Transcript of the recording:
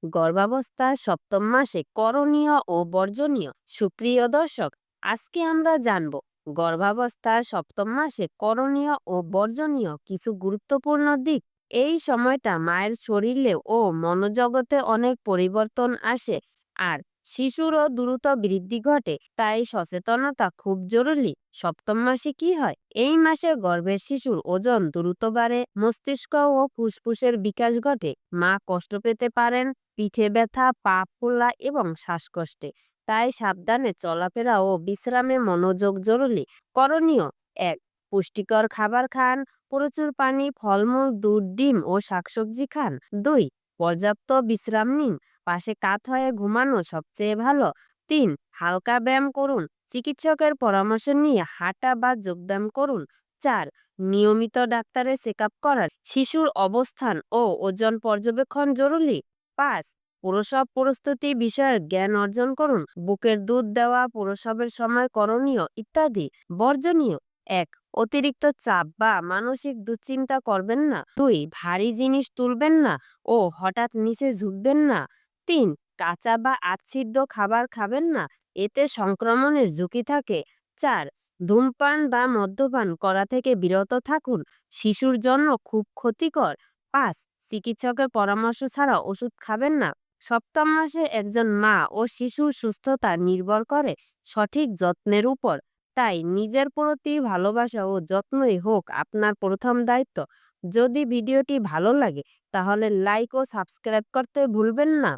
গর্ভাবস্থার সপ্তম মাসে করণীয় ও বর্জনীয়। সুপ্রিয় দর্শক, আজকে আমরা জানব গর্ভাবস্থার সপ্তম মাসে করণীয় ও বর্জনীয় কিছু গুরুত্বপূর্ণ দিক। এই সময়টা মায়ের শরীরে ও মনোজগতে অনেক পরিবর্তন আসে, আর শিশুরও দ্রুত বৃদ্ধি ঘটে, তাই সচেতনতা খুব জরুরি। সপ্তম মাসে কি হয়? এই মাসে গর্ভের শিশুর ওজন দ্রুত বাড়ে, মস্তিষ্ক ও ফুসফুসের বিকাশ ঘটে, মা কষ্ট পেতে পারেন, পিঠে ব্যথা, পা ফোলা এবং শ্বাসকষ্টে। তাই সাবধানে চলাফেরা ও বিশ্রামে মনোযোগ জরুরি। করণীয়: ১. পুষ্টিকর খাবার খান, প্রচুর পানি, ফলমূল, দুধ, ডিম ও শাকসবজি খান। ২. পর্যাপ্ত বিশ্রাম নিন, পাশে কাত হয়ে ঘুমানো সবচেয়ে ভালো। ৩. হালকা ব্যায়াম করুন, চিকিৎসকের পরামর্শ নিয়ে হাঁটা বা যোগব্যায়াম করুন। ৪. নিয়মিত ডাক্তারের চেক আপ করার, শিশুর অবস্থান ও ওজন পর্যবেক্ষণ জরুরি। ৫. প্রসব প্রস্তুতি বিষয়ে জ্ঞান অর্জন করুন, বুকের দুধ দেওয়া, প্রসবের সময় করণীয় ইত্যাদি। বর্জনীয়: ১. অতিরিক্ত চাপ বা মানসিক দুশ্চিন্তা করবেন না। ২. ভারী জিনিস তুলবেন না ও হঠাৎ নিচে ঝুঁকবেন না। ৩. কাঁচা বা আচ্ছিদ্য খাবার খাবেন না, এতে সংক্রমণের ঝুঁকি থাকে। ৪. ধূমপান বা মদ্যপান করা থেকে বিরত থাকুন, শিশুর জন্য খুব ক্ষতিকর। ৫. চিকিৎসকের পরামর্শ ছাড়া ওষুধ খাবেন না। সপ্তম মাসে একজন মা ও শিশুর সুস্থতা নির্ভর করে সঠিক যত্নের উপর। তাই নিজের প্রতি ভালোবাসা ও যত্নই হোক আপনার প্রথম দায়িত্ব। যদি ভিডিওটি ভালো লাগে তাহলে লাইক ও সাবস্ক্রাইব করতে ভুলবেন না।